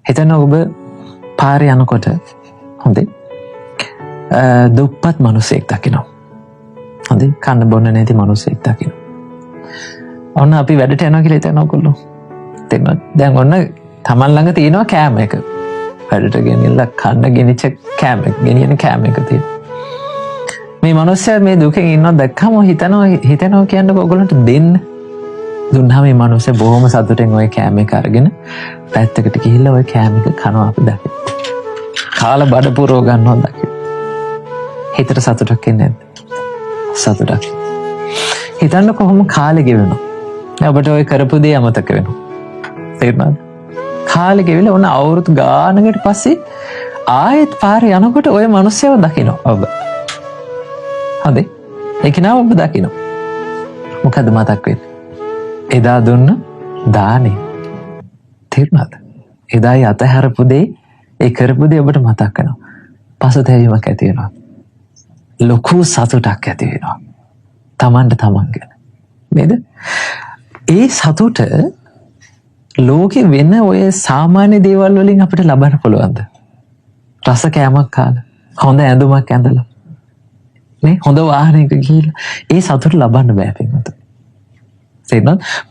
හිතන්න ඔබ පාරේ යනකොට හොඳේ දුප්පත් මිනිසෙක් දකිනවා. හොඳේ කන්න බොන්න නැති මිනිසෙක් දකිනවා. ඔන්න අපි වැඩට යනවා කියලා හිතනවා ඔයගොල්ලෝ. තේරෙනවද? දැන් ඔන්න Taman ළඟ තියෙනවා කෑම එක. වැඩට ගෙනියලා කන්න ගෙනිච්ච කෑම එක, ගෙනියන කෑම එක තියෙනවා. මේ මිනිස්සයා මේ දුකෙන් ඉන්නව දැක්කම හිතනවා කියන්නේ ඔයගොල්ලන්ට දෙන්න. දුන්නා මේ මිනිස්සයා බොහොම සතුටෙන් ওই කෑම එක අරගෙන පැත්තකට ගිහිල්ලා ওই කෑම එක කනවා අපි දැක්කේ. කාලා බඩ පුරව ගන්නවා දැක්කේ. හිතට සතුටක් එන්නේ නැද්ද? සතුටක්. හිතන්න කොහොම කාලේ ගෙවෙනවා. ඔබට ওই කරපු දේ අමතක වෙනවා. තේරුණාද? කාලේ ගෙවිලා ඔන්න අවුරුදු ගානකට පස්සේ ආයෙත් පාරේ යනකොට ওই මිනිස්සයව දකිනවා ඔබ. හරි? ඒක නා ඔබ දකිනවා. මොකද මතක් වෙන්නේ? එදා දුන්න දානේ. තේරුණාද? එදායි අතහැරපු දේ, ඒ කරපු දේ ඔබට මතක් වෙනවා. පසුතැවීමක් ඇති වෙනවා. ලොකු සතුටක් ඇති වෙනවා. Tamanට Taman ගැන. නේද? ඒ සතුට ලෝකේ වෙන ඔය සාමාන්‍ය දේවල් වලින් අපිට ලබන්න පුළුවන්ද? රස කෑමක් කාලා, හොඳ ඇඳුමක් ඇඳලා, නේ හොඳ වාහනයක ගිහිල්ලා ඒ සතුට ලබන්න බෑ පින්වතුනි. තේරුණාද?